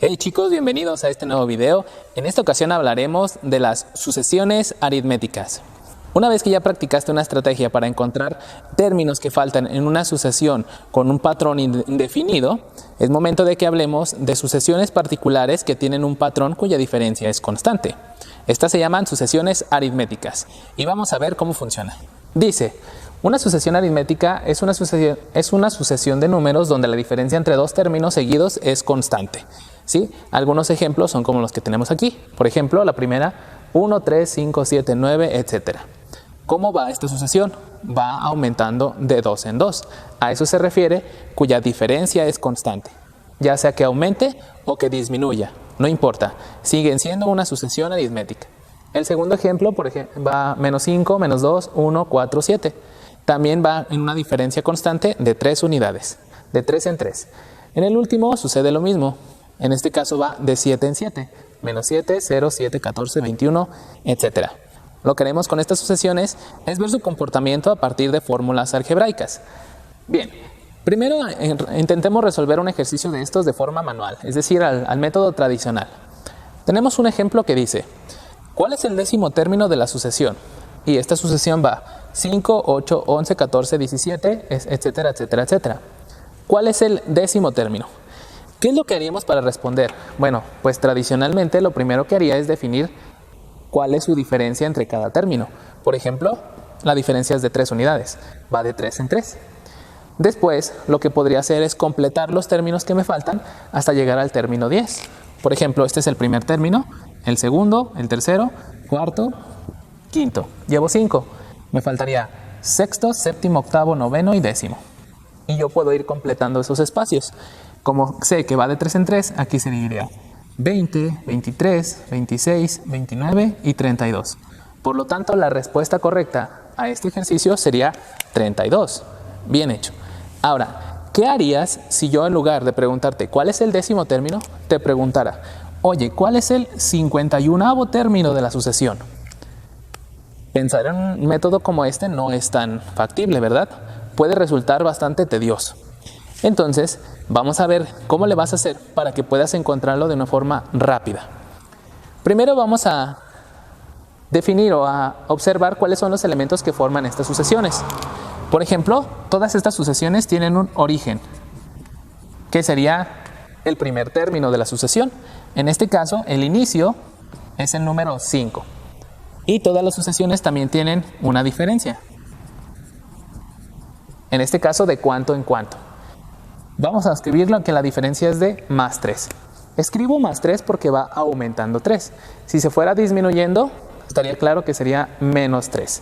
Hey chicos, bienvenidos a este nuevo video. En esta ocasión hablaremos de las sucesiones aritméticas. Una vez que ya practicaste una estrategia para encontrar términos que faltan en una sucesión con un patrón indefinido, es momento de que hablemos de sucesiones particulares que tienen un patrón cuya diferencia es constante. Estas se llaman sucesiones aritméticas y vamos a ver cómo funciona. Dice, una sucesión aritmética es una sucesión de números donde la diferencia entre dos términos seguidos es constante. ¿Sí? Algunos ejemplos son como los que tenemos aquí. Por ejemplo, la primera, 1, 3, 5, 7, 9, etc. ¿Cómo va esta sucesión? Va aumentando de 2 en 2. A eso se refiere cuya diferencia es constante. Ya sea que aumente o que disminuya. No importa. Siguen siendo una sucesión aritmética. El segundo ejemplo, por ejemplo, va menos 5, menos 2, 1, 4, 7. También va en una diferencia constante de 3 unidades. De 3 en 3. En el último sucede lo mismo. En este caso va de 7 en 7, menos 7, 0, 7, 14, 21, etc. Lo que haremos con estas sucesiones es ver su comportamiento a partir de fórmulas algebraicas. Bien, primero intentemos resolver un ejercicio de estos de forma manual, es decir, al método tradicional. Tenemos un ejemplo que dice, ¿cuál es el décimo término de la sucesión? Y esta sucesión va 5, 8, 11, 14, 17, etcétera, etcétera, etcétera. ¿Cuál es el décimo término? ¿Qué es lo que haríamos para responder? Bueno, pues tradicionalmente lo primero que haría es definir cuál es su diferencia entre cada término. Por ejemplo, la diferencia es de 3 unidades, va de 3 en 3. Después, lo que podría hacer es completar los términos que me faltan hasta llegar al término 10. Por ejemplo, este es el primer término, el segundo, el tercero, cuarto, quinto. Llevo 5. Me faltaría sexto, séptimo, octavo, noveno y décimo. Y yo puedo ir completando esos espacios. Como sé que va de 3 en 3, aquí se dividiría 20, 23, 26, 29 y 32. Por lo tanto, la respuesta correcta a este ejercicio sería 32. Bien hecho. Ahora, ¿qué harías si yo en lugar de preguntarte cuál es el décimo término, te preguntara, oye, ¿cuál es el 51º término de la sucesión? Pensar en un método como este no es tan factible, ¿verdad? Puede resultar bastante tedioso. Entonces, vamos a ver cómo le vas a hacer para que puedas encontrarlo de una forma rápida. Primero vamos a definir o a observar cuáles son los elementos que forman estas sucesiones. Por ejemplo, todas estas sucesiones tienen un origen, que sería el primer término de la sucesión. En este caso, el inicio es el número 5. Y todas las sucesiones también tienen una diferencia. En este caso, de cuánto en cuánto. Vamos a escribirlo que la diferencia es de más 3. Escribo más 3 porque va aumentando 3. Si se fuera disminuyendo, estaría claro que sería menos 3.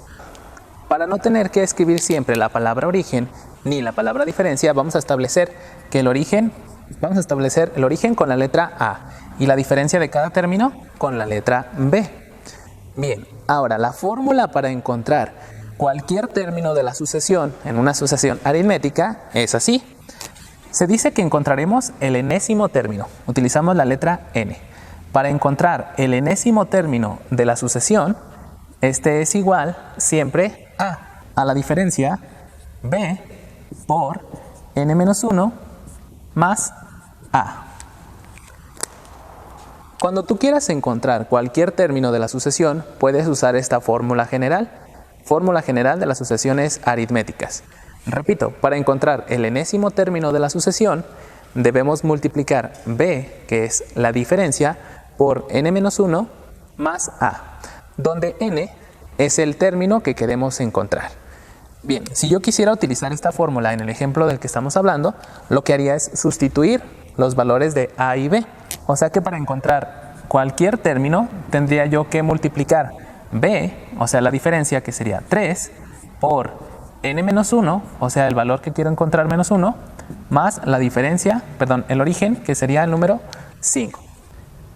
Para no tener que escribir siempre la palabra origen ni la palabra diferencia, vamos a establecer el origen con la letra A y la diferencia de cada término con la letra B. Bien, ahora la fórmula para encontrar cualquier término de la sucesión en una sucesión aritmética es así. Se dice que encontraremos el enésimo término. Utilizamos la letra n. Para encontrar el enésimo término de la sucesión, este es igual siempre a la diferencia b por n-1 más a. Cuando tú quieras encontrar cualquier término de la sucesión, puedes usar esta fórmula general de las sucesiones aritméticas. Repito, para encontrar el enésimo término de la sucesión, debemos multiplicar b, que es la diferencia, por n-1 más a, donde n es el término que queremos encontrar. Bien, si yo quisiera utilizar esta fórmula en el ejemplo del que estamos hablando, lo que haría es sustituir los valores de a y b. O sea que para encontrar cualquier término, tendría yo que multiplicar b, o sea la diferencia que sería 3, por n-1, o sea el valor que quiero encontrar menos 1, más la diferencia, el origen, que sería el número 5.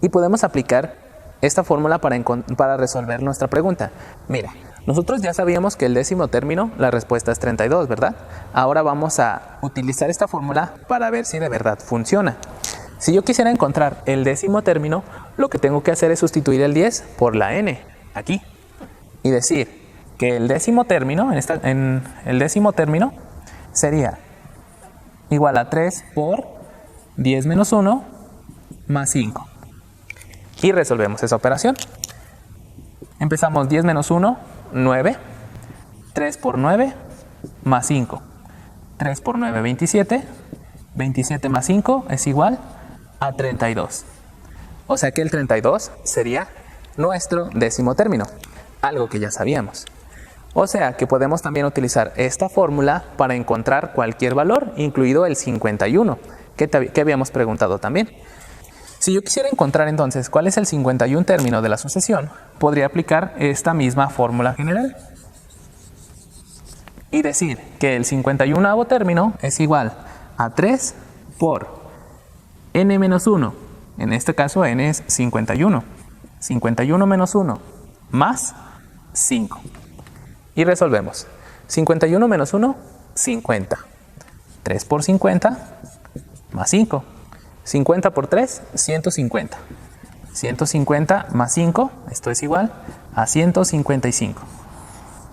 Y podemos aplicar esta fórmula para resolver nuestra pregunta. Mira, nosotros ya sabíamos que el décimo término, la respuesta es 32, ¿verdad? Ahora vamos a utilizar esta fórmula para ver si de verdad funciona. Si yo quisiera encontrar el décimo término, lo que tengo que hacer es sustituir el 10 por la n, aquí, y decir que el décimo término, el décimo término sería igual a 3 por 10 menos 1 más 5. Y resolvemos esa operación. Empezamos 10 menos 1, 9. 3 por 9 más 5. 3 por 9, 27. 27 más 5 es igual a 32. O sea que el 32 sería nuestro décimo término, algo que ya sabíamos. O sea que podemos también utilizar esta fórmula para encontrar cualquier valor, incluido el 51, que habíamos preguntado también. Si yo quisiera encontrar entonces cuál es el 51 término de la sucesión, podría aplicar esta misma fórmula general y decir que el 51avo término es igual a 3 por n menos 1. En este caso n es 51. 51 menos 1 más 5. Y resolvemos. 51 menos 1, 50. 3 por 50 más 5. 50 por 3, 150. 150 más 5, esto es igual a 155.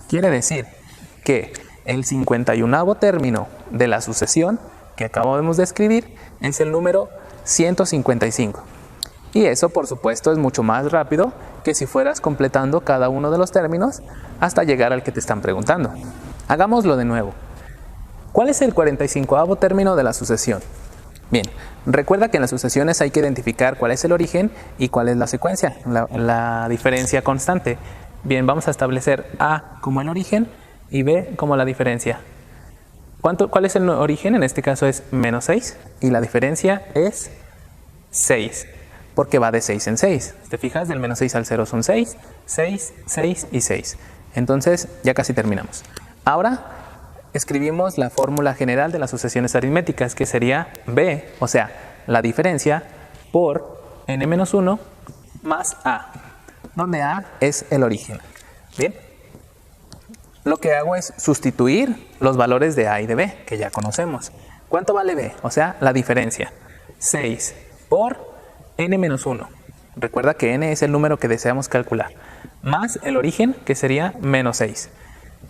Quiere decir que el 51avo término de la sucesión que acabamos de escribir es el número 155. Y eso, por supuesto, es mucho más rápido que si fueras completando cada uno de los términos hasta llegar al que te están preguntando. Hagámoslo de nuevo. ¿Cuál es el 45avo término de la sucesión? Bien, recuerda que en las sucesiones hay que identificar cuál es el origen y cuál es la secuencia, la diferencia constante. Bien, vamos a establecer A como el origen y B como la diferencia. ¿Cuál es el origen? En este caso es menos 6 y la diferencia es 6, porque va de 6 en 6. ¿Te fijas? Del menos 6 al 0 son 6, 6, 6 y 6. Entonces ya casi terminamos. Ahora escribimos la fórmula general de las sucesiones aritméticas, que sería B, o sea, la diferencia por n-1 más A, donde A es el origen. Bien, lo que hago es sustituir los valores de A y de B, que ya conocemos. ¿Cuánto vale B? O sea, la diferencia. 6 por n-1. Recuerda que n es el número que deseamos calcular, más el origen, que sería menos 6.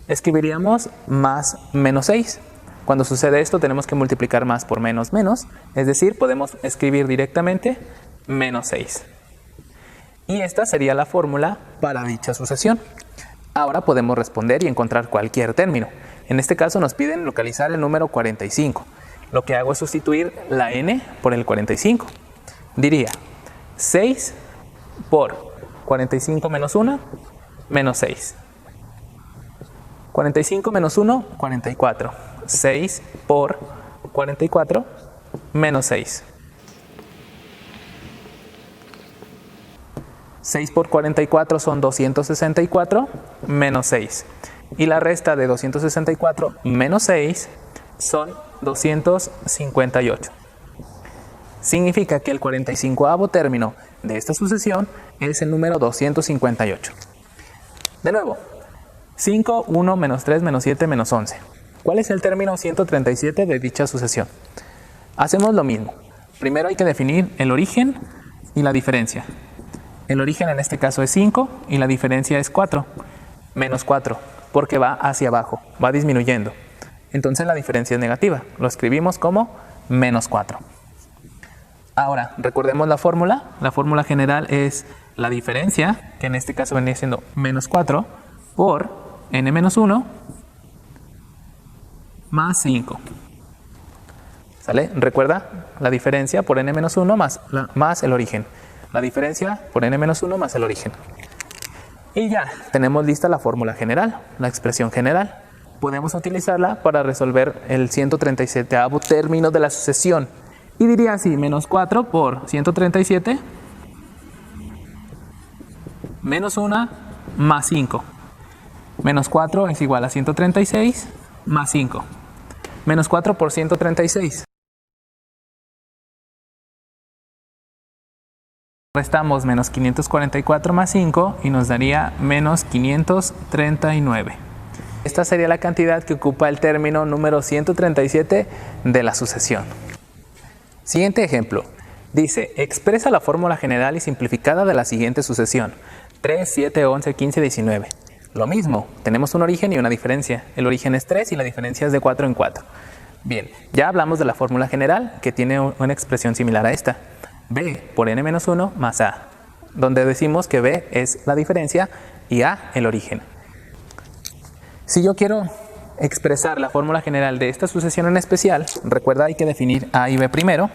Escribiríamos más menos 6. Cuando sucede esto tenemos que multiplicar más por menos menos, es decir, podemos escribir directamente menos 6. Y esta sería la fórmula para dicha sucesión. Ahora podemos responder y encontrar cualquier término. En este caso nos piden localizar el número 45. Lo que hago es sustituir la n por el 45. Diría 6 por 45 menos 1, menos 6. 45 menos 1, 44. 6 por 44, menos 6. 6 por 44 son 264, menos 6. Y la resta de 264 menos 6 son 258. Significa que el 45avo término de esta sucesión es el número 258. De nuevo, 5, 1, menos 3, menos 7, menos 11. ¿Cuál es el término 137 de dicha sucesión? Hacemos lo mismo. Primero hay que definir el origen y la diferencia. El origen en este caso es 5 y la diferencia es 4. Menos 4, porque va hacia abajo, va disminuyendo. Entonces la diferencia es negativa. Lo escribimos como menos 4. Ahora, recordemos la fórmula. La fórmula general es la diferencia, que en este caso venía siendo menos 4, por n-1 más 5. ¿Sale? Recuerda la diferencia por n-1 más el origen. La diferencia por n-1 más el origen. Y ya tenemos lista la fórmula general, la expresión general. Podemos utilizarla para resolver el 137avo término de la sucesión. Y diría así, menos 4 por 137 menos 1 más 5. Menos 4 es igual a 136 más 5. Menos 4 por 136. Restamos menos 544 más 5 y nos daría menos 539. Esta sería la cantidad que ocupa el término número 137 de la sucesión. Siguiente ejemplo. Dice, expresa la fórmula general y simplificada de la siguiente sucesión. 3, 7, 11, 15, 19. Lo mismo, tenemos un origen y una diferencia. El origen es 3 y la diferencia es de 4 en 4. Bien, ya hablamos de la fórmula general, que tiene una expresión similar a esta. b por n menos 1 más a, donde decimos que b es la diferencia y a el origen. Si yo quiero expresar la fórmula general de esta sucesión en especial, recuerda hay que definir a y b primero,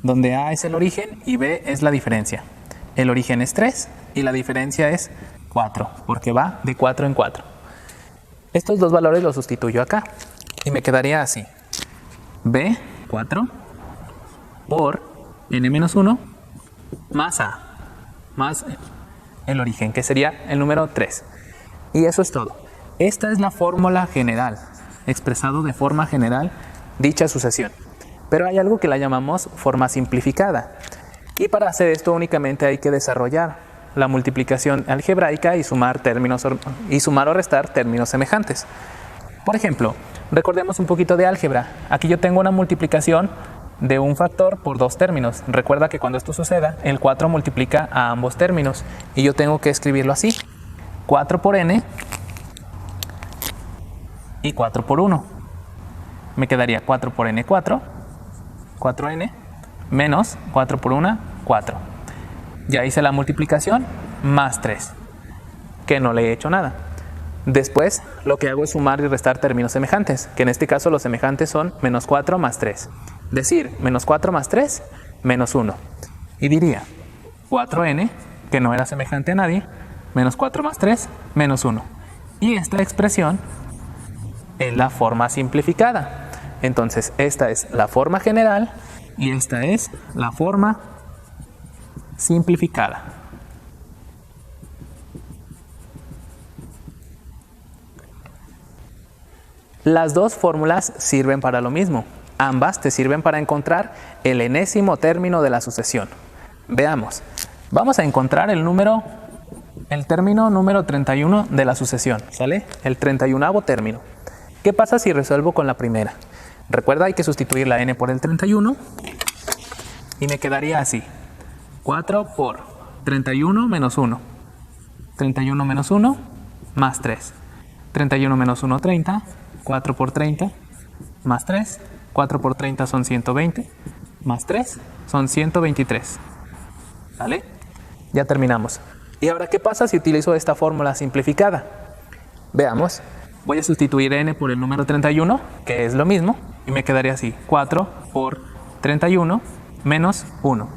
donde a es el origen y b es la diferencia. El origen es 3 y la diferencia es 4, porque va de 4 en 4. Estos dos valores los sustituyo acá y me quedaría así. b, 4, por n menos 1 más a, más el origen, que sería el número 3. Y eso es todo. Esta es la fórmula general, expresado de forma general dicha sucesión. Pero hay algo que la llamamos forma simplificada. Y para hacer esto únicamente hay que desarrollar la multiplicación algebraica y sumar o restar términos semejantes. Por ejemplo, recordemos un poquito de álgebra. Aquí yo tengo una multiplicación de un factor por dos términos. Recuerda que cuando esto suceda, el 4 multiplica a ambos términos. Y yo tengo que escribirlo así. 4 por n y 4 por 1. Me quedaría 4 por n, 4. 4n menos 4 por 1, 4. Ya hice la multiplicación más 3, que no le he hecho nada. Después lo que hago es sumar y restar términos semejantes, que en este caso los semejantes son menos 4 más 3. Decir menos 4 más 3, menos 1. Y diría 4n, que no era semejante a nadie, menos 4 más 3, menos 1. Y esta expresión es la forma simplificada. Entonces esta es la forma general y esta es la forma simplificada. Las dos fórmulas sirven para lo mismo. Ambas te sirven para encontrar el enésimo término de la sucesión. Veamos. Vamos a encontrar el término número 31 de la sucesión, ¿sale? El 31º término. ¿Qué pasa si resuelvo con la primera? Recuerda, hay que sustituir la n por el 31 y me quedaría así. 4 por 31 menos 1. 31 menos 1 más 3. 31 menos 1, 30. 4 por 30 más 3. 4 por 30 son 120. Más 3 son 123. ¿Vale? Ya terminamos. ¿Y ahora qué pasa si utilizo esta fórmula simplificada? Veamos. Voy a sustituir n por el número 31, que es lo mismo, y me quedaría así. 4 por 31 menos 1.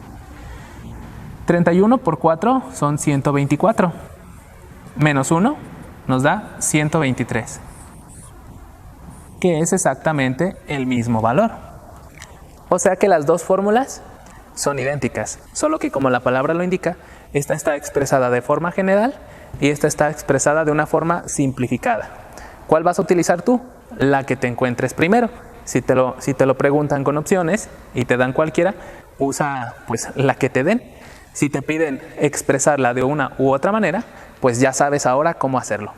31 por 4 son 124. Menos 1 nos da 123. Que es exactamente el mismo valor. O sea que las dos fórmulas son idénticas, solo que como la palabra lo indica, esta está expresada de forma general y esta está expresada de una forma simplificada. ¿Cuál vas a utilizar tú? La que te encuentres primero. Si te lo preguntan con opciones y te dan cualquiera, usa pues la que te den. Si te piden expresarla de una u otra manera, pues ya sabes ahora cómo hacerlo.